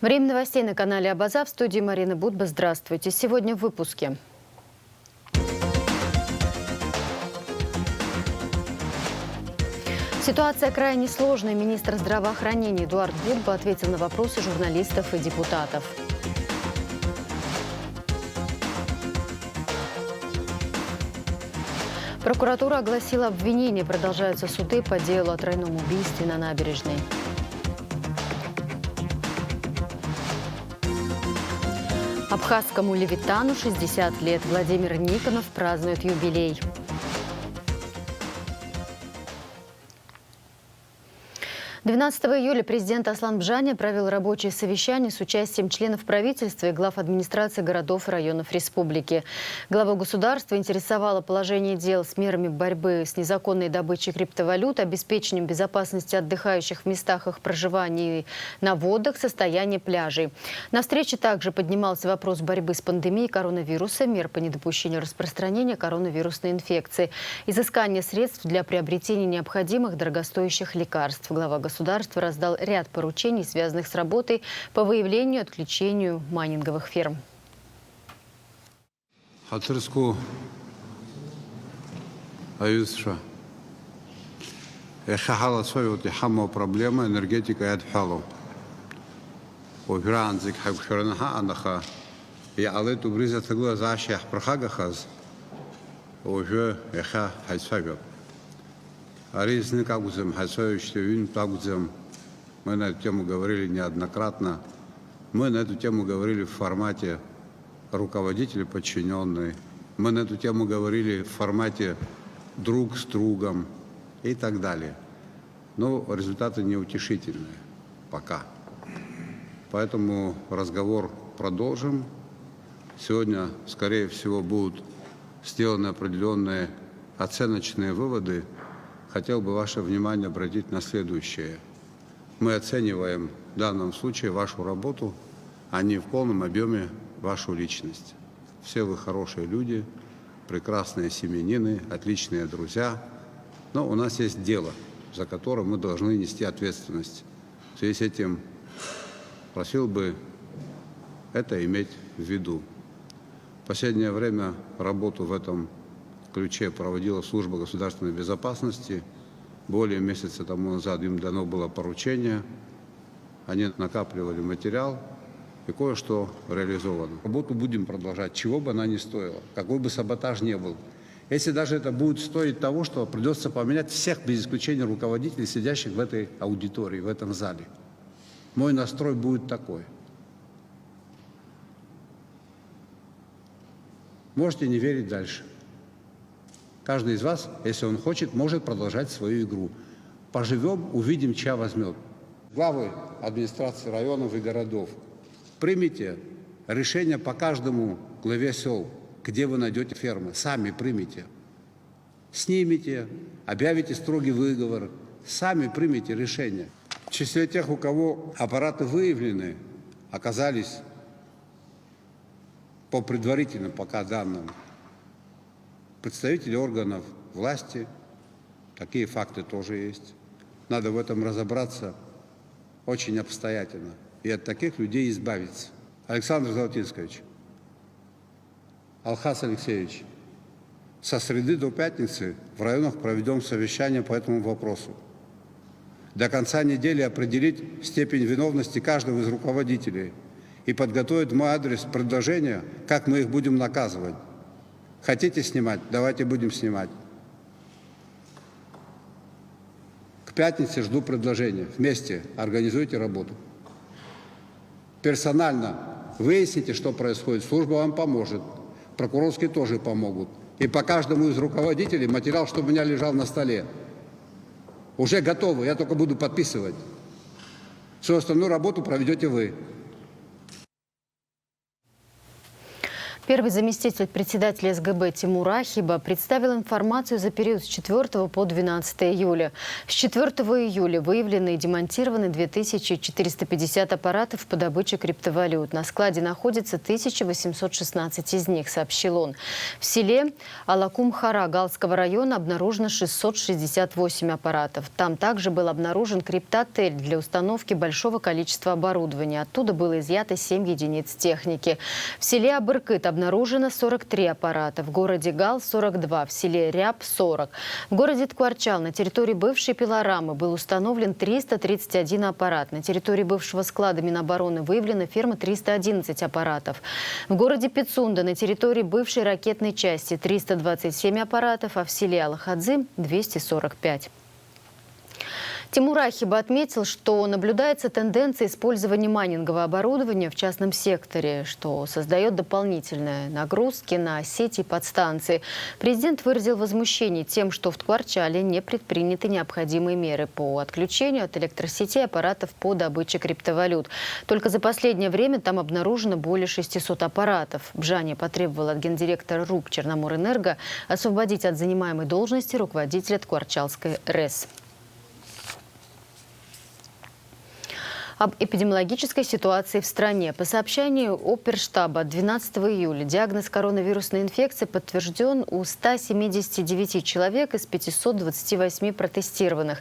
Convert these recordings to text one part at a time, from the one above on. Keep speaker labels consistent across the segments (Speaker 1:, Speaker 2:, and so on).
Speaker 1: Время новостей на канале Абаза. В студии Марина Будба. Здравствуйте. Сегодня в выпуске. Ситуация крайне сложная. Министр здравоохранения Эдуард Будба ответил на вопросы журналистов и депутатов. Прокуратура огласила обвинения. Продолжаются суды по делу о тройном убийстве на набережной. Абхазскому левитану 60 лет. Владимир Никонов празднует юбилей. 12 июля президент Аслан Бжаня провел рабочее совещание с участием членов правительства и глав администрации городов и районов республики. Главу государства интересовало положение дел с мерами борьбы с незаконной добычей криптовалют, обеспечением безопасности отдыхающих в местах их проживания и на водах, состояние пляжей. На встрече также поднимался вопрос борьбы с пандемией коронавируса, мер по недопущению распространения коронавирусной инфекции, изыскание средств для приобретения необходимых дорогостоящих лекарств. Глава государства раздал ряд поручений, связанных с работой по выявлению и отключению майнинговых ферм.
Speaker 2: Проблема энергетика Мы на эту тему говорили неоднократно. Мы на эту тему говорили в формате руководители подчиненные. Мы на эту тему говорили в формате друг с другом и так далее. Но результаты неутешительные пока. Поэтому разговор продолжим. Сегодня, скорее всего, будут сделаны определенные оценочные выводы. Хотел бы ваше внимание обратить на следующее. Мы оцениваем в данном случае вашу работу, а не в полном объеме вашу личность. Все вы хорошие люди, прекрасные семьянины, отличные друзья. Но у нас есть дело, за которое мы должны нести ответственность. В связи с этим просил бы это иметь в виду. В последнее время работу в этом ключе проводила служба государственной безопасности. Более месяца тому назад им дано было поручение. Они накапливали материал, и кое-что реализовано. Работу будем продолжать, чего бы она ни стоила, какой бы саботаж ни был. Если даже это будет стоить того, что придется поменять всех, без исключения руководителей, сидящих в этой аудитории, в этом зале. Мой настрой будет такой. Можете не верить дальше. Каждый из вас, если он хочет, может продолжать свою игру. Поживем, увидим, чья возьмет. Главы администрации районов и городов, примите решение по каждому главе сел, где вы найдете фермы. Сами примите. Снимите, объявите строгий выговор. Сами примите решение. В числе тех, у кого аппараты выявлены, оказались по предварительным пока данным представители органов власти. Такие факты тоже есть. Надо в этом разобраться очень обстоятельно и от таких людей избавиться. Александр Золотинскович, Алхас Алексеевич, со среды до пятницы в районах проведем совещание по этому вопросу. До конца недели определить степень виновности каждого из руководителей и подготовить в мой адрес предложения, как мы их будем наказывать. Хотите снимать? Давайте будем снимать. К пятнице жду предложения. Вместе организуйте работу. Персонально выясните, что происходит. Служба вам поможет. Прокурорские тоже помогут. И по каждому из руководителей материал, чтобы у меня лежал на столе. Уже готовы, я только буду подписывать. Всю остальную работу проведете вы.
Speaker 1: Первый заместитель председателя СГБ Тимур Ахиба представил информацию за период с 4 по 12 июля. С 4 июля выявлены и демонтированы 2450 аппаратов по добыче криптовалют. На складе находится 1816 из них, сообщил он. В селе Алакум-Хара Галского района обнаружено 668 аппаратов. Там также был обнаружен криптотель для установки большого количества оборудования. Оттуда было изъято 7 единиц техники. В селе Абыркыт обнаружено 43 аппарата, в городе Гал – 42, в селе Ряб – 40. В городе Ткварчал на территории бывшей пилорамы был установлен 331 аппарат. На территории бывшего склада Минобороны выявлена фирма 311 аппаратов. В городе Пицунда на территории бывшей ракетной части 327 аппаратов, а в селе Алахадзы – 245. Тимур Ахиба отметил, что наблюдается тенденция использования майнингового оборудования в частном секторе, что создает дополнительные нагрузки на сети и подстанции. Президент выразил возмущение тем, что в Ткварчале не предприняты необходимые меры по отключению от электросетей аппаратов по добыче криптовалют. Только за последнее время там обнаружено более 600 аппаратов. Бжане потребовал от гендиректора РУК «Черноморэнерго» освободить от занимаемой должности руководителя Ткварчалской РЭС. Об эпидемиологической ситуации в стране. По сообщению Оперштаба 12 июля диагноз коронавирусной инфекции подтвержден у 179 человек из 528 протестированных.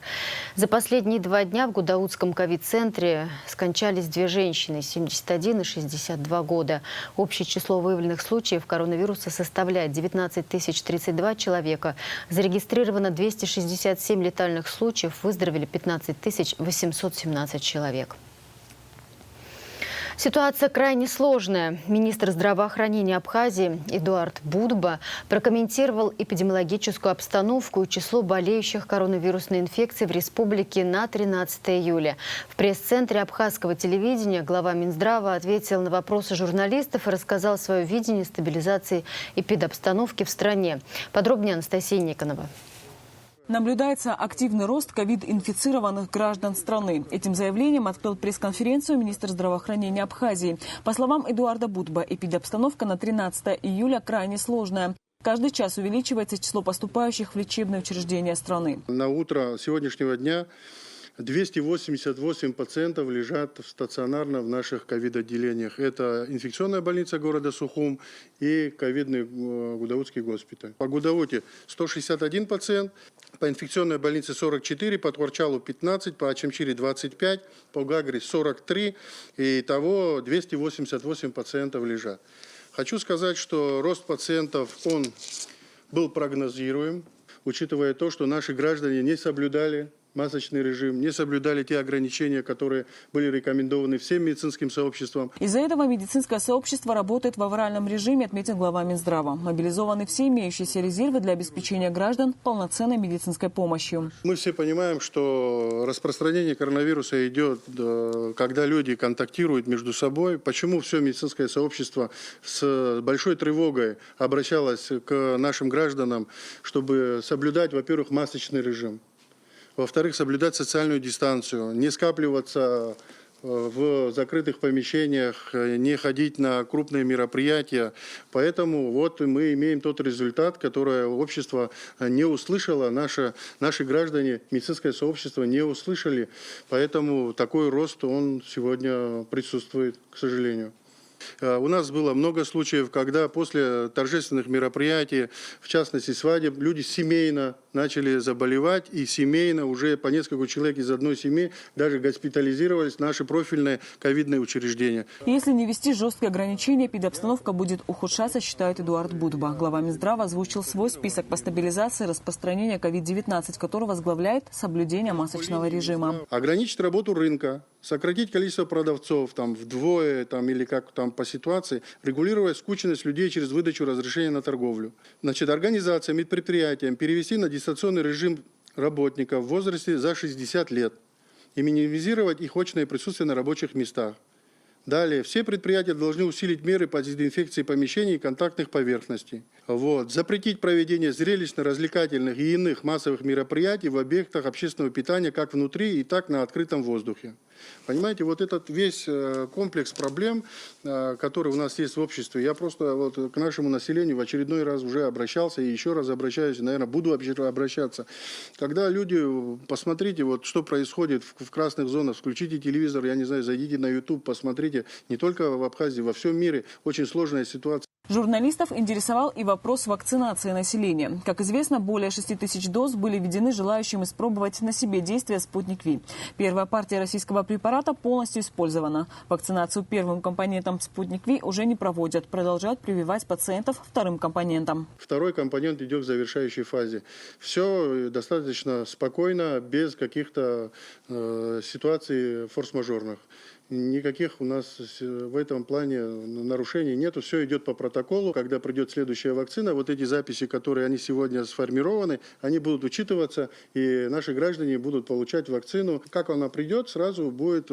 Speaker 1: За последние 2 дня в Гудаутском ковид-центре скончались 2 женщины – 71 и 62 года. Общее число выявленных случаев коронавируса составляет 19 032 человека. Зарегистрировано 267 летальных случаев, выздоровели 15 817 человек. Ситуация крайне сложная. Министр здравоохранения Абхазии Эдуард Будба прокомментировал эпидемиологическую обстановку и число болеющих коронавирусной инфекцией в республике на 13 июля. В пресс-центре абхазского телевидения глава Минздрава ответил на вопросы журналистов и рассказал свое видение стабилизации эпидобстановки в стране. Подробнее Анастасия Никонова.
Speaker 3: Наблюдается активный рост ковид-инфицированных граждан страны. Этим заявлением открыл пресс-конференцию министр здравоохранения Абхазии. По словам Эдуарда Будба, эпидобстановка на 13 июля крайне сложная. Каждый час увеличивается число поступающих в лечебные учреждения страны.
Speaker 4: На утро сегодняшнего дня 288 пациентов лежат стационарно в наших ковид-отделениях. Это инфекционная больница города Сухум и ковидный Гудаутский госпиталь. По Гудауте 161 пациент, по инфекционной больнице 44, по Ткварчалу 15, по Ачамчире 25, по Гагре 43. И итого 288 пациентов лежат. Хочу сказать, что рост пациентов он был прогнозируем, учитывая то, что наши граждане не соблюдали масочный режим, не соблюдали те ограничения, которые были рекомендованы всем медицинским сообществам.
Speaker 3: Из-за этого медицинское сообщество работает в авральном режиме, отметил глава Минздрава. Мобилизованы все имеющиеся резервы для обеспечения граждан полноценной медицинской помощью.
Speaker 4: Мы все понимаем, что распространение коронавируса идет, когда люди контактируют между собой. Почему все медицинское сообщество с большой тревогой обращалось к нашим гражданам, чтобы соблюдать, во-первых, масочный режим. Во-вторых, соблюдать социальную дистанцию, не скапливаться в закрытых помещениях, не ходить на крупные мероприятия. Поэтому вот мы имеем тот результат, который общество не услышало, наши граждане, медицинское сообщество не услышали. Поэтому такой рост, он сегодня присутствует, к сожалению. У нас было много случаев, когда после торжественных мероприятий, в частности свадеб, люди семейно начали заболевать, и семейно уже по несколько человек из одной семьи даже госпитализировались в наши профильные ковидные учреждения.
Speaker 3: Если не ввести жесткие ограничения, эпидобстановка будет ухудшаться, считает Эдуард Будба. Глава Минздрава озвучил свой список по стабилизации распространения COVID-19, который возглавляет соблюдение масочного режима.
Speaker 4: Ограничить работу рынка, сократить количество продавцов вдвое или как по ситуации, регулировать скученность людей через выдачу разрешения на торговлю. Организациям и предприятиям перевести на дистанционный режим работников в возрасте за 60 лет и минимизировать их очное присутствие на рабочих местах. Далее, все предприятия должны усилить меры по дезинфекции помещений и контактных поверхностей. Запретить проведение зрелищно-развлекательных и иных массовых мероприятий в объектах общественного питания как внутри и так на открытом воздухе. Понимаете, вот этот весь комплекс проблем, который у нас есть в обществе, я просто вот к нашему населению в очередной раз уже обращался и еще раз обращаюсь, наверное, буду обращаться. Когда люди, посмотрите, вот что происходит в красных зонах, включите телевизор, я не знаю, зайдите на YouTube, посмотрите, не только в Абхазии, во всем мире очень сложная ситуация.
Speaker 3: Журналистов интересовал и вопрос вакцинации населения. Как известно, более 6 тысяч доз были введены желающим испробовать на себе действие «Спутник Ви». Первая партия российского препарата полностью использована. Вакцинацию первым компонентом «Спутник Ви» уже не проводят. Продолжают прививать пациентов вторым компонентом.
Speaker 4: Второй компонент идет в завершающей фазе. Все достаточно спокойно, без каких-то ситуаций форс-мажорных. Никаких у нас в этом плане нарушений нету. Все идет по протоколу. Когда придет следующая вакцина, вот эти записи, которые они сегодня сформированы, они будут учитываться, и наши граждане будут получать вакцину. Как она придет, сразу будет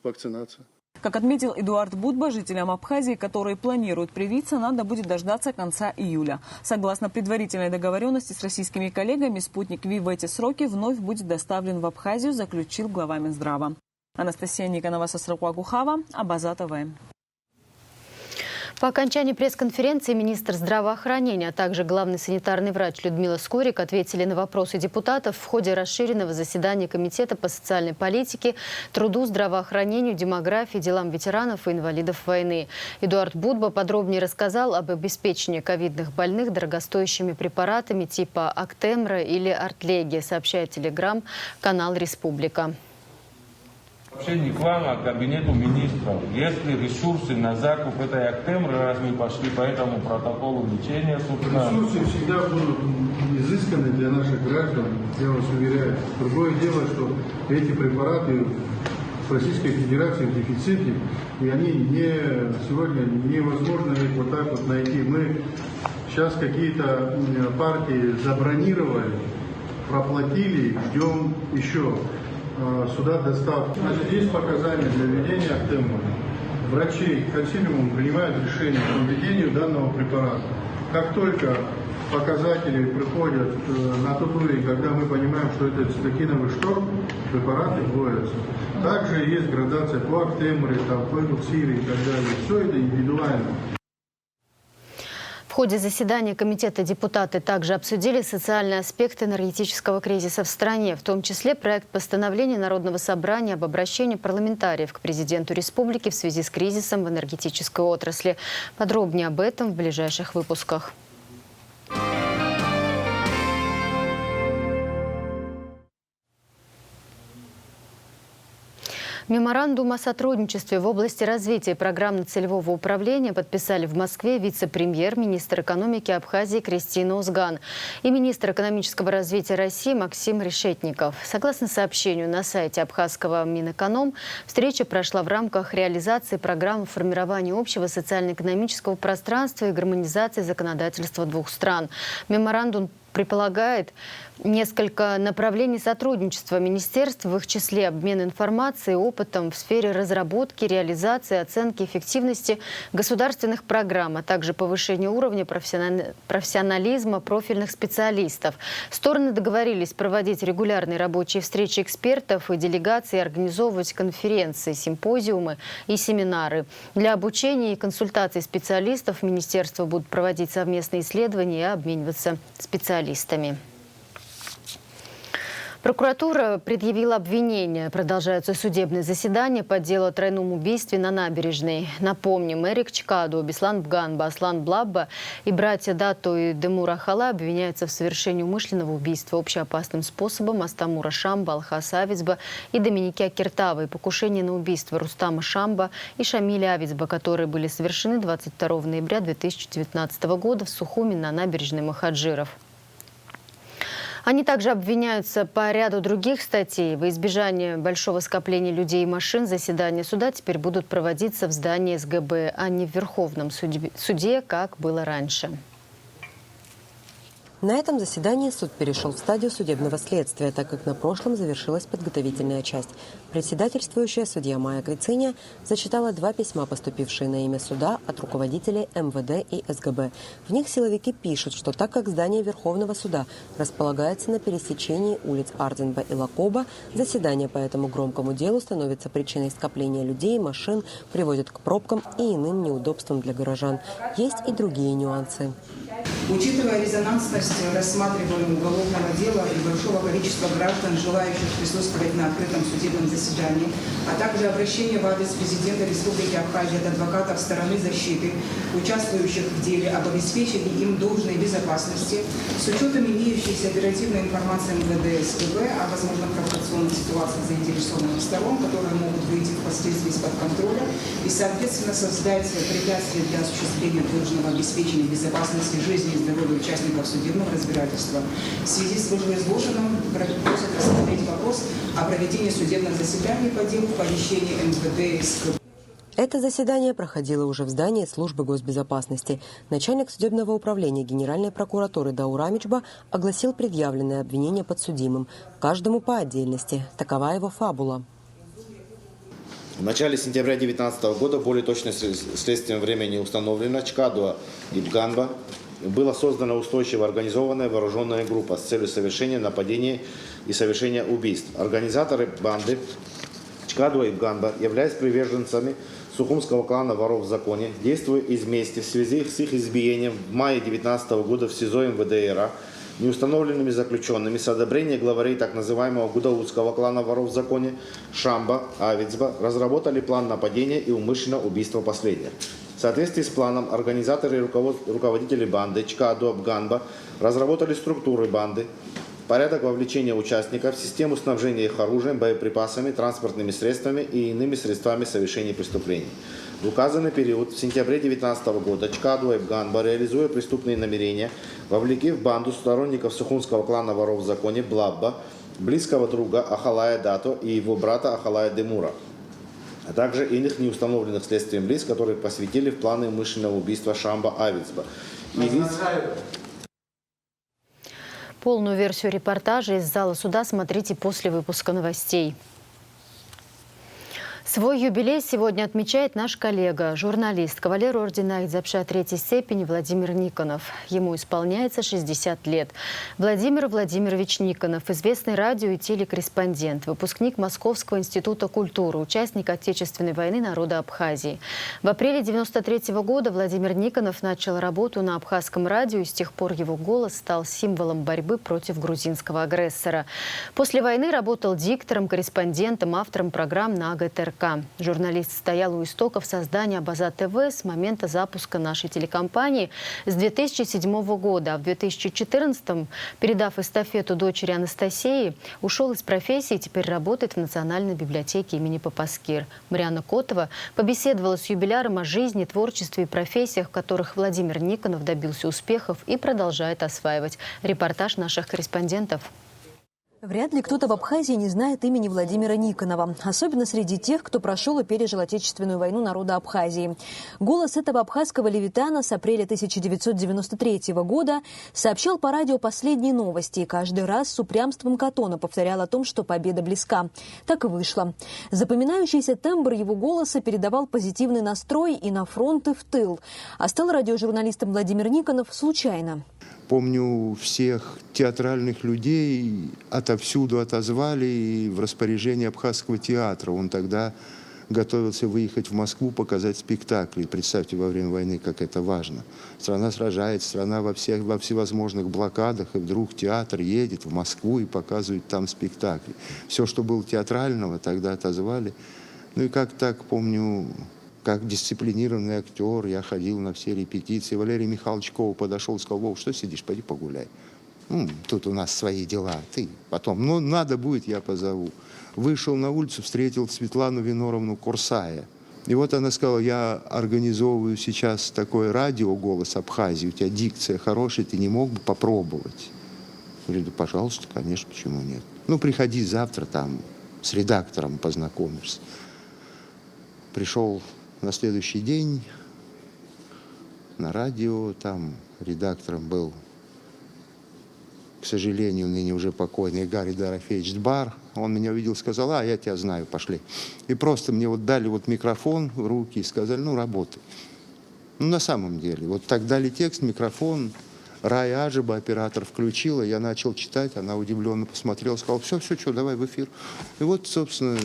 Speaker 4: вакцинация.
Speaker 3: Как отметил Эдуард Будба, жителям Абхазии, которые планируют привиться, надо будет дождаться конца июля. Согласно предварительной договоренности с российскими коллегами, «Спутник Ви» в эти сроки вновь будет доставлен в Абхазию, заключил глава Минздрава. Анастасия Никонова, Сосракуа Гухава, Абаза ТВ.
Speaker 1: По окончании пресс-конференции министр здравоохранения, а также главный санитарный врач Людмила Скорик ответили на вопросы депутатов в ходе расширенного заседания Комитета по социальной политике, труду, здравоохранению, демографии, делам ветеранов и инвалидов войны. Эдуард Будба подробнее рассказал об обеспечении ковидных больных дорогостоящими препаратами типа Актемра или Артлеги, сообщает телеграм-канал «Республика».
Speaker 5: Вообще не к вам, а к кабинету министров. Есть ли ресурсы на закуп этой Актемры, раз мы пошли по этому протоколу лечения?
Speaker 6: Ресурсы всегда будут изысканы для наших граждан, я вас уверяю. Другое дело, что эти препараты в Российской Федерации в дефиците, и они сегодня невозможно их вот так вот найти. Мы сейчас какие-то партии забронировали, проплатили, ждем еще. Сюда доставки. Значит, есть показания для введения Актемра. Врачи консилиумом принимают решение по введению данного препарата. Как только показатели приходят на тот уровень, когда мы понимаем, что это цитокиновый шторм, препараты вводятся. Также есть градация по Актемре, по Элуксире и так далее. Все это индивидуально.
Speaker 1: В ходе заседания комитета депутаты также обсудили социальные аспекты энергетического кризиса в стране, в том числе проект постановления Народного собрания об обращении парламентариев к президенту республики в связи с кризисом в энергетической отрасли. Подробнее об этом в ближайших выпусках. Меморандум о сотрудничестве в области развития программно-целевого управления подписали в Москве вице-премьер, министр экономики Абхазии Кристина Узган и министр экономического развития России Максим Решетников. Согласно сообщению на сайте абхазского Минэконом, встреча прошла в рамках реализации программы формирования общего социально-экономического пространства и гармонизации законодательства двух стран. Меморандум предполагает несколько направлений сотрудничества министерств, в их числе обмен информацией, опытом в сфере разработки, реализации, оценки эффективности государственных программ, а также повышение уровня профессионализма профильных специалистов. Стороны договорились проводить регулярные рабочие встречи экспертов и делегаций, организовывать конференции, симпозиумы и семинары. Для обучения и консультаций специалистов министерства будут проводить совместные исследования и обмениваться специалистами. Прокуратура предъявила обвинение. Продолжаются судебные заседания по делу о тройном убийстве на набережной. Напомним, Эрик Чкаду, Беслан Бганба, Аслан Блабба и братья Дату и Демура Хала обвиняются в совершении умышленного убийства общеопасным способом Астамура Шамба, Алхаса Авицба и Доминики Акиртава и покушение на убийство Рустама Шамба и Шамиля Авицба, которые были совершены 22 ноября 2019 года в Сухуми на набережной Махаджиров. Они также обвиняются по ряду других статей. Во избежание большого скопления людей и машин заседания суда теперь будут проводиться в здании СГБ, а не в Верховном суде, как было раньше.
Speaker 7: На этом заседании суд перешел в стадию судебного следствия, так как на прошлом завершилась подготовительная часть. Председательствующая судья Майя Квициня зачитала 2 письма, поступившие на имя суда от руководителей МВД и СГБ. В них силовики пишут, что так как здание Верховного суда располагается на пересечении улиц Арденба и Лакоба, заседание по этому громкому делу становится причиной скопления людей, машин, приводит к пробкам и иным неудобствам для горожан. Есть и другие нюансы.
Speaker 8: Учитывая резонансность рассматриваемого уголовного дела и большого количества граждан, желающих присутствовать на открытом судебном заседании, а также обращение в адрес президента Республики Абхазия от адвокатов стороны защиты, участвующих в деле, об обеспечении им должной безопасности, с учетом имеющейся оперативной информации МВД и СГБ о возможных провокационных ситуациях заинтересованных сторон, которые могут выйти впоследствии из-под контроля, и, соответственно, создать препятствия для осуществления должного обеспечения безопасности жизни и здоровья участников судебного разбирательства. В связи с вышеизложенным просят рассмотреть вопрос о проведении судебных заседаний по делу в помещении МВД и СГБ.
Speaker 7: Это заседание проходило уже в здании службы госбезопасности. Начальник судебного управления Генеральной прокуратуры Даур Амичба огласил предъявленные обвинения подсудимым. Каждому по отдельности. Такова его фабула.
Speaker 9: В начале сентября 2019 года более точно следствием времени установлено Чкадуа и Бганба была создана устойчиво организованная вооруженная группа с целью совершения нападений и совершения убийств. Организаторы банды Чкадуа и Бганба, являясь приверженцами сухумского клана воров в законе, действуя из мести в связи с их избиением в мае 2019 года в СИЗО МВД РА, неустановленными заключенными с одобрения главарей так называемого гудаутского клана воров в законе Шамба, Авицба разработали план нападения и умышленного убийства последних. В соответствии с планом организаторы и руководители банды Чкадуа Бганба разработали структуры банды, порядок вовлечения участников в систему снабжения их оружием, боеприпасами, транспортными средствами и иными средствами совершения преступлений. В указанный период, в сентябре 2019 года, Чкадуа и Бганба, реализуя преступные намерения, вовлекли в банду сторонников сухумского клана воров в законе Блабба, близкого друга Ахалая Дато и его брата Ахалая Демура, а также иных неустановленных следствием лиц, которые посвятили в планы умышленного убийства Шамба Авицба.
Speaker 1: Полную версию репортажа из зала суда смотрите после выпуска новостей. Свой юбилей сегодня отмечает наш коллега, журналист, кавалер ордена Айдзапша 3-й степени Владимир Никонов. Ему исполняется 60 лет. Владимир Владимирович Никонов – известный радио- и телекорреспондент, выпускник Московского института культуры, участник Отечественной войны народа Абхазии. В апреле 1993 года Владимир Никонов начал работу на абхазском радио, и с тех пор его голос стал символом борьбы против грузинского агрессора. После войны работал диктором, корреспондентом, автором программ на АГТРК. Журналист стоял у истоков создания Абаза ТВ с момента запуска нашей телекомпании с 2007 года. А в 2014-м, передав эстафету дочери Анастасии, ушел из профессии и теперь работает в Национальной библиотеке имени Папаскир. Марианна Котова побеседовала с юбиляром о жизни, творчестве и профессиях, в которых Владимир Никонов добился успехов и продолжает осваивать. Репортаж наших корреспондентов.
Speaker 10: Вряд ли кто-то в Абхазии не знает имени Владимира Никонова, особенно среди тех, кто прошел и пережил Отечественную войну народа Абхазии. Голос этого абхазского левитана с апреля 1993 года сообщал по радио последние новости и каждый раз с упрямством Катона повторял о том, что победа близка. Так и вышло. Запоминающийся тембр его голоса передавал позитивный настрой и на фронт, и в тыл. А стал радиожурналистом Владимир Никонов случайно.
Speaker 11: Помню, всех театральных людей отовсюду отозвали в распоряжение Абхазского театра. Он тогда готовился выехать в Москву, показать спектакли. Представьте, во время войны, как это важно. Страна сражается, страна во всевозможных блокадах, и вдруг театр едет в Москву и показывает там спектакли. Все, что было театрального, тогда отозвали. Ну и как так, помню, как дисциплинированный актер, я ходил на все репетиции. Валерий Михайлович Ков подошел и сказал: «Вов, что сидишь, пойди погуляй. Тут у нас свои дела, ты потом, надо будет, я позову». Вышел на улицу, встретил Светлану Виноровну Курсая. И вот она сказала: «Я организовываю сейчас такое радио «Голос Абхазии», у тебя дикция хорошая, ты не мог бы попробовать?» Я говорю: «Да, пожалуйста, конечно, почему нет? Приходи завтра, там с редактором познакомишься». Пришел на следующий день на радио, там редактором был к сожалению, ныне уже покойный Гарри Дорофеевич Дбар, он меня увидел, сказал: я тебя знаю, пошли. И просто мне вот дали вот микрофон в руки и сказали: работай. На самом деле, вот так дали текст, микрофон, Рая Ажиба, оператор, включила, я начал читать, она удивленно посмотрела, сказала: все, что, давай в эфир. И вот, собственно,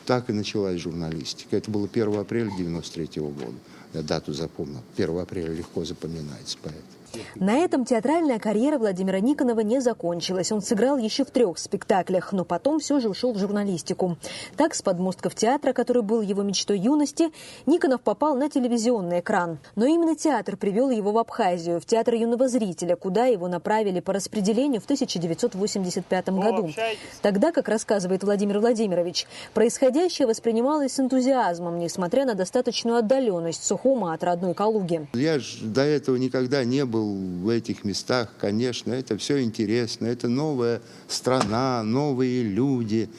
Speaker 11: так и началась журналистика. Это было 1 апреля 1993 года. Я дату запомнил. 1 апреля легко запоминается, поэтому.
Speaker 10: На этом театральная карьера Владимира Никонова не закончилась. Он сыграл еще в 3 спектаклях, но потом все же ушел в журналистику. Так, с подмостков театра, который был его мечтой юности, Никонов попал на телевизионный экран. Но именно театр привел его в Абхазию, в театр юного зрителя, куда его направили по распределению в 1985 году. Тогда, как рассказывает Владимир Владимирович, происходящее воспринималось с энтузиазмом, несмотря на достаточную отдаленность Сухума от родной Калуги.
Speaker 11: Я же до этого никогда не был в этих местах, конечно, это все интересно, это новая страна, новые люди,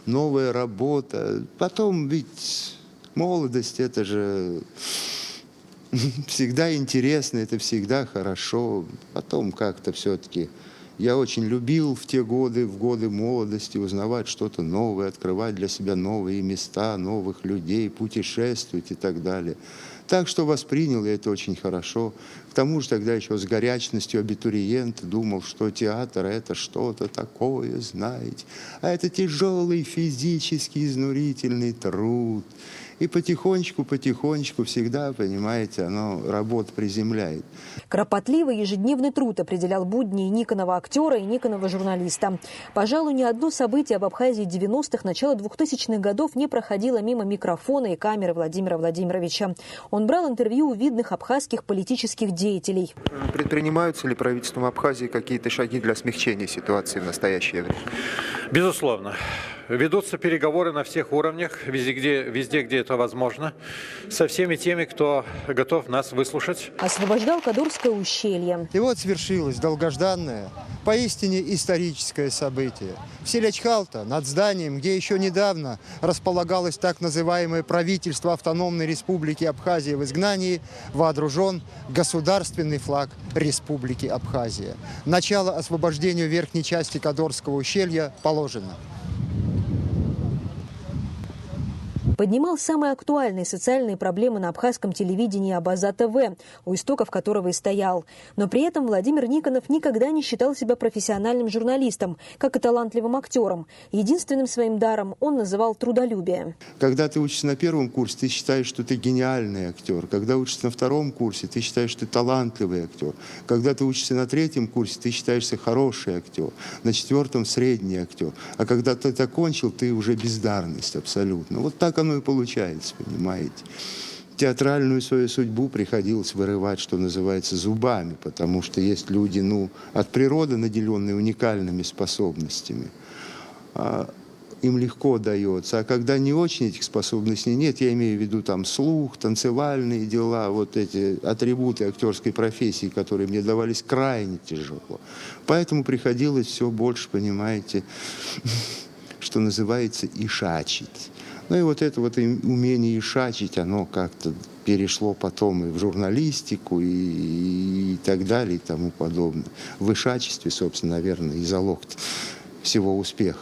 Speaker 11: новая работа. Потом ведь молодость, это же всегда интересно, это всегда хорошо. Потом как-то все-таки я очень любил в те годы, в годы молодости, узнавать что-то новое, открывать для себя новые места, новых людей, путешествовать и так далее. Так что воспринял я это очень хорошо. К тому же тогда еще с горячностью абитуриента думал, что театр – это что-то такое, знаете. А это тяжелый физически изнурительный труд. И потихонечку всегда, понимаете, работа приземляет.
Speaker 10: Кропотливый ежедневный труд определял будни Никонова актера и Никонова журналиста. Пожалуй, ни одно событие об Абхазии 90-х, начала 2000-х годов не проходило мимо микрофона и камеры Владимира Владимировича. Он брал интервью у видных абхазских политических деятелей.
Speaker 12: Предпринимаются ли правительством Абхазии какие-то шаги для смягчения ситуации в настоящее время?
Speaker 13: Безусловно. Ведутся переговоры на всех уровнях, везде, где это возможно, со всеми теми, кто готов нас выслушать.
Speaker 10: Освобождал Кадурское ущелье.
Speaker 14: И вот свершилось долгожданное, поистине историческое событие. В селе Чхалта, над зданием, где еще недавно располагалось так называемое правительство автономной республики Абхазия в изгнании, водружен государственный флаг Республики Абхазия. Начало освобождению верхней части Кадурского ущелья положено.
Speaker 10: Поднимал самые актуальные социальные проблемы на абхазском телевидении Абаза ТВ, у истоков которого и стоял. Но при этом Владимир Никонов никогда не считал себя профессиональным журналистом, как и талантливым актером. Единственным своим даром он называл трудолюбие.
Speaker 11: Когда ты учишься на 1 курсе, ты считаешь, что ты гениальный актер. Когда учишься на 2 курсе, ты считаешь, что ты талантливый актер. Когда ты учишься на 3 курсе, ты считаешься хороший актер. На 4 средний актер. А когда ты это кончил, ты уже бездарность абсолютно. Вот так оно и получается, понимаете. Театральную свою судьбу приходилось вырывать, что называется, зубами, потому что есть люди, от природы наделенные уникальными способностями. Им легко дается. А когда не очень этих способностей нет, я имею в виду там слух, танцевальные дела, вот эти атрибуты актерской профессии, которые мне давались крайне тяжело. Поэтому приходилось все больше, понимаете, что называется, ишачить. И вот это вот умение ишачить, оно как-то перешло потом и в журналистику, и так далее, и тому подобное. В ишачестве, собственно, наверное, и залог всего успеха.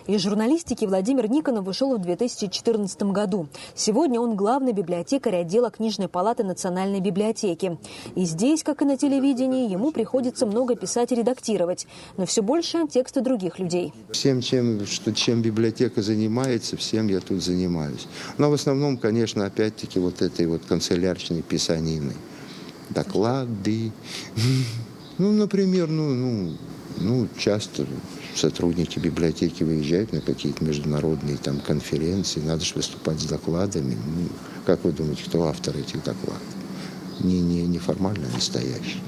Speaker 10: Из журналистики Владимир Никонов ушел в 2014 году. Сегодня он главный библиотекарь отдела Книжной палаты Национальной библиотеки. И здесь, как и на телевидении, ему приходится много писать и редактировать. Но все больше тексты других людей.
Speaker 11: Всем, чем библиотека занимается, всем я тут занимаюсь. Но в основном, конечно, опять-таки вот этой вот канцелярщиной писаниной. Доклады. Например, часто сотрудники библиотеки выезжают на какие-то международные там конференции, надо же выступать с докладами. Как вы думаете, кто автор этих докладов? Не формально настоящий.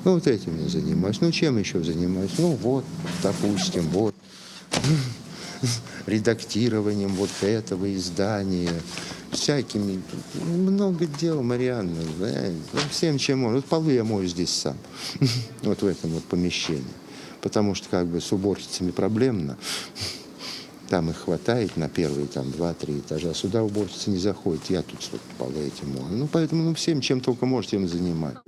Speaker 11: Вот этим я занимаюсь. Чем еще занимаюсь? Допустим, редактированием вот этого издания, всякими, много дел, Марианна, всем, чем можно. Полы я мою здесь сам, вот в этом вот помещении. Потому что с уборщицами проблемно. Там их хватает на первые 2-3 этажа. Сюда уборщица не заходит. Я тут полы эти мою. Поэтому всем, чем только можете, тем занимаюсь.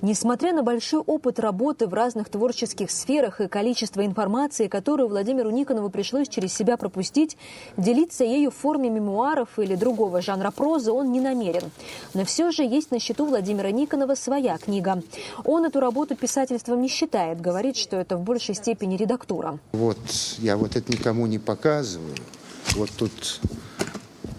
Speaker 10: Несмотря на большой опыт работы в разных творческих сферах и количество информации, которую Владимиру Никонову пришлось через себя пропустить, делиться ею в форме мемуаров или другого жанра прозы он не намерен. Но все же есть на счету Владимира Никонова своя книга. Он эту работу писательством не считает, говорит, что это в большей степени редактура.
Speaker 11: Вот я вот это никому не показываю. Вот тут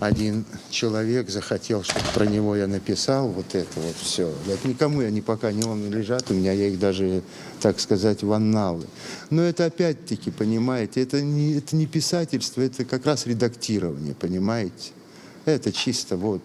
Speaker 11: один человек захотел, чтобы про него я написал вот это вот все. Это никому я пока не он лежат у меня, я их даже, так сказать, в анналы. Но это опять-таки, понимаете, это не писательство, это как раз редактирование, понимаете? Это чисто вот,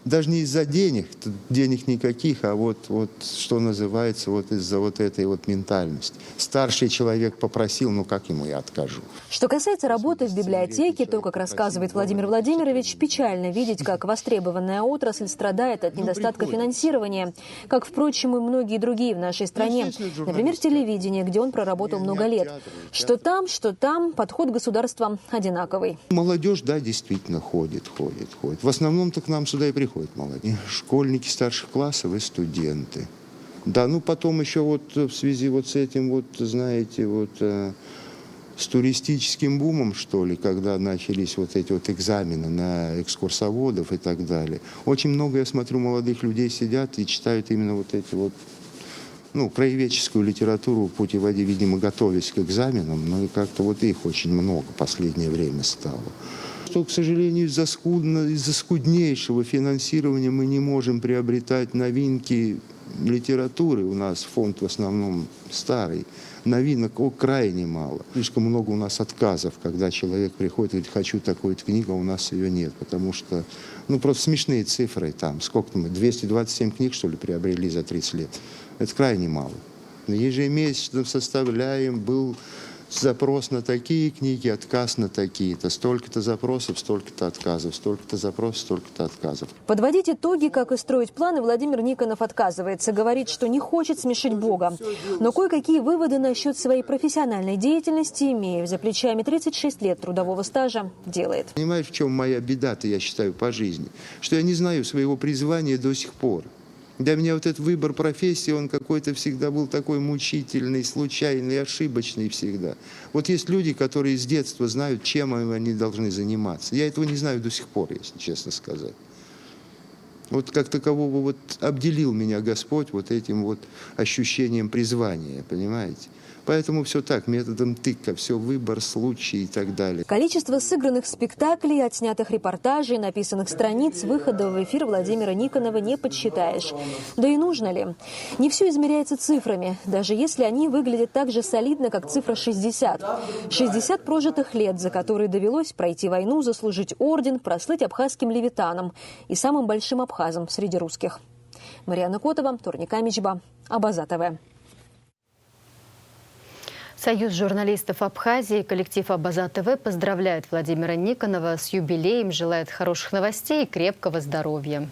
Speaker 11: даже не из-за денег, тут денег никаких, а вот что называется, вот из-за вот этой вот ментальности. Старший человек попросил, ну как ему я откажу?
Speaker 10: Что касается работы в библиотеке, то, как рассказывает Владимир Владимирович, печально видеть, как востребованная отрасль страдает от недостатка финансирования, как, впрочем, и многие другие в нашей стране. Например, телевидение, где он проработал много лет. Что там, подход государства одинаковый.
Speaker 11: Молодежь, да, действительно ходит. В основном-то к нам сюда и приходят молодежь. Школьники старших классов и студенты. Да, ну потом еще вот в связи вот с этим вот, знаете, вот с туристическим бумом, что ли, когда начались вот эти вот экзамены на экскурсоводов и так далее. Очень много, я смотрю, молодых людей сидят и читают именно вот эти вот, ну, краеведческую литературу, путеводи, видимо, готовясь к экзаменам, но и как-то вот их очень много в последнее время стало. Что, к сожалению, из-за скуднейшего финансирования мы не можем приобретать новинки литературы. У нас фонд в основном старый. Новинок крайне мало. Слишком много у нас отказов, когда человек приходит и говорит, хочу такую-то книгу, а у нас ее нет. Потому что, ну, просто смешные цифры там. Сколько мы, 227 книг, что ли, приобрели за 30 лет? Это крайне мало. Ежемесячно составляем, был запрос на такие книги, отказ на такие-то. Столько-то запросов, столько-то отказов. Столько-то запросов, столько-то отказов.
Speaker 10: Подводить итоги, как и строить планы, Владимир Никонов отказывается. Говорит, что не хочет смешить Бога. Но кое-какие выводы насчет своей профессиональной деятельности, имея за плечами 36 лет трудового стажа, делает.
Speaker 11: Понимаешь, в чем моя беда-то, я считаю, по жизни? Что я не знаю своего призвания до сих пор. Для меня вот этот выбор профессии, он какой-то всегда был такой мучительный, случайный, ошибочный всегда. Вот есть люди, которые с детства знают, чем они должны заниматься. Я этого не знаю до сих пор, если честно сказать. Вот как такового вот обделил меня Господь вот этим вот ощущением призвания, понимаете? Поэтому все так, методом тыка, все выбор, случай и так далее.
Speaker 10: Количество сыгранных спектаклей, отснятых репортажей, написанных страниц, выходов в эфир Владимира Никонова не подсчитаешь. Да и нужно ли? Не все измеряется цифрами, даже если они выглядят так же солидно, как цифра 60. 60 прожитых лет, за которые довелось пройти войну, заслужить орден, прослыть абхазским левитаном и самым большим абхазом среди русских. Марьяна Котова, Торник Амичба, Абаза ТВ.
Speaker 1: Союз журналистов Абхазии и коллектив Абаза ТВ поздравляет Владимира Никонова с юбилеем, желает хороших новостей и крепкого здоровья.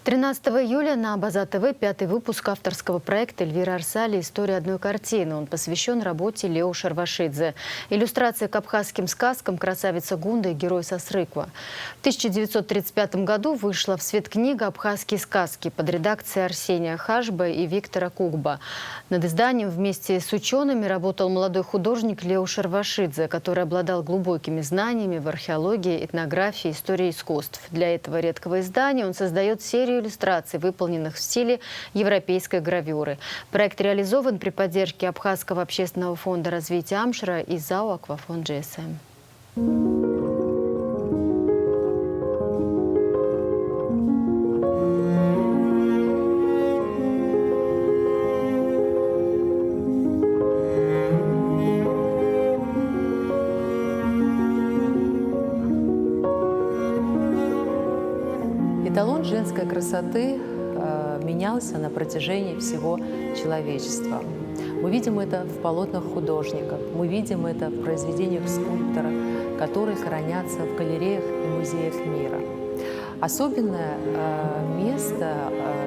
Speaker 1: 13 июля на Абаза ТВ 5-й выпуск авторского проекта Эльвиры Арсали «История одной картины». Он посвящен работе Лео Шарвашидзе. Иллюстрация к абхазским сказкам «Красавица Гунда» и «Герой Сосрыква». В 1935 году вышла в свет книга «Абхазские сказки» под редакцией Арсения Хашба и Виктора Кугба. Над изданием вместе с учеными работал молодой художник Лео Шарвашидзе, который обладал глубокими знаниями в археологии, этнографии, истории искусств. Для этого редкого издания он создает серию иллюстраций, выполненных в стиле европейской гравюры. Проект реализован при поддержке Абхазского общественного фонда развития Амшира и ЗАО «Аквафон ГСМ».
Speaker 15: Эталон женской красоты менялся на протяжении всего человечества. Мы видим это в полотнах художников, мы видим это в произведениях скульптора, которые хранятся в галереях и музеях мира. Особенное место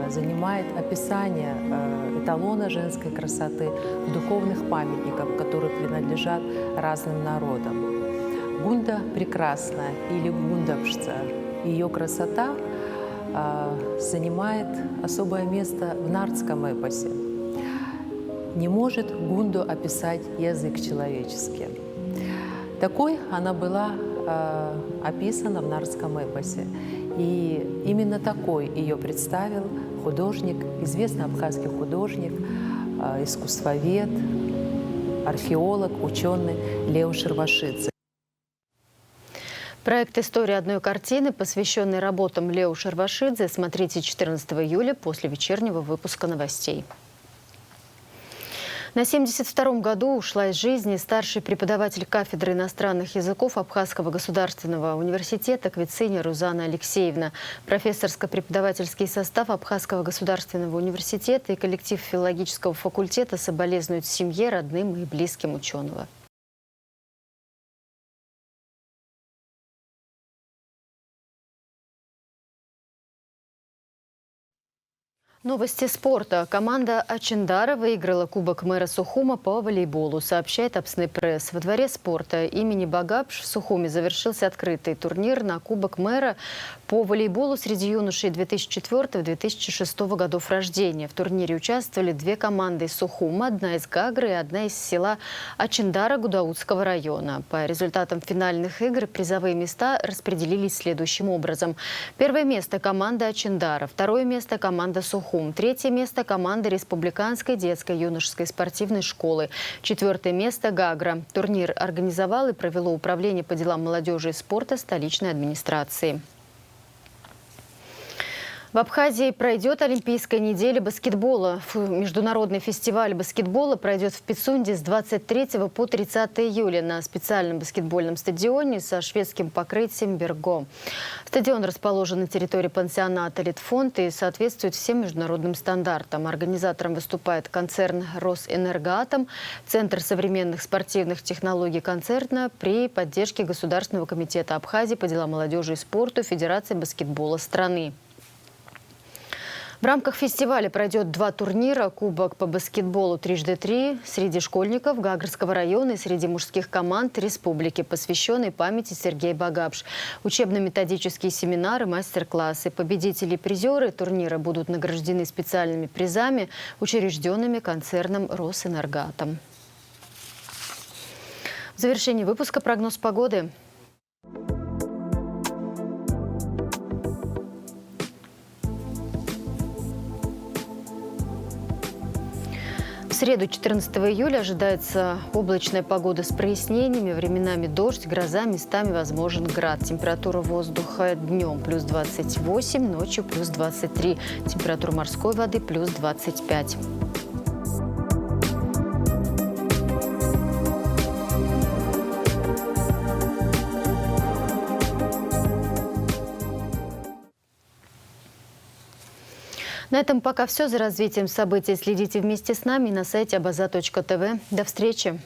Speaker 15: занимает описание эталона женской красоты в духовных памятниках, которые принадлежат разным народам. Гунда прекрасна или гундапшца. Ее красота занимает особое место в нардском эпосе. Не может Гунду описать язык человеческий. Такой она была описана в нардском эпосе. И именно такой ее представил художник, известный абхазский художник, искусствовед, археолог, ученый Лео Шервашидзе.
Speaker 1: Проект «История одной картины», посвященный работам Лео Шервашидзе, смотрите 14 июля после вечернего выпуска новостей. На 72-м году ушла из жизни старший преподаватель кафедры иностранных языков Абхазского государственного университета Квициня Рузана Алексеевна. Профессорско-преподавательский состав Абхазского государственного университета и коллектив филологического факультета соболезнуют семье, родным и близким ученого. Новости спорта. Команда Ачиндара выиграла Кубок мэра Сухума по волейболу, сообщает Апсны пресс. Во дворе спорта имени Багапш в Сухуме завершился открытый турнир на Кубок мэра по волейболу среди юношей 2004-2006 годов рождения. В турнире участвовали две команды из Сухума, одна из Гагры и одна из села Ачиндара Гудаутского района. По результатам финальных игр призовые места распределились следующим образом. Первое место – команда Ачиндара, второе место – команда Сухум. Третье место – команда Республиканской детской юношеской спортивной школы. Четвертое место – Гагра. Турнир организовал и провело Управление по делам молодежи и спорта столичной администрации. В Абхазии пройдет Олимпийская неделя баскетбола. Международный фестиваль баскетбола пройдет в Пицунде с 23 по 30 июля на специальном баскетбольном стадионе со шведским покрытием «Берго». Стадион расположен на территории пансионата «Литфонд» и соответствует всем международным стандартам. Организатором выступает концерн «Росэнергоатом», Центр современных спортивных технологий концерна при поддержке Государственного комитета Абхазии по делам молодежи и спорту Федерации баскетбола страны. В рамках фестиваля пройдет два турнира. Кубок по баскетболу 3x3 среди школьников Гагрского района и среди мужских команд республики, посвященный памяти Сергея Багапш. Учебно-методические семинары, мастер-классы. Победители и призеры турнира будут награждены специальными призами, учрежденными концерном «Росэнергоатом». В завершении выпуска прогноз погоды. В среду, 14 июля, ожидается облачная погода с прояснениями, временами дождь, гроза, местами возможен град. Температура воздуха днем плюс 28, ночью плюс 23. Температура морской воды плюс 25. На этом пока все. За развитием событий следите вместе с нами на сайте abaza.tv. До встречи!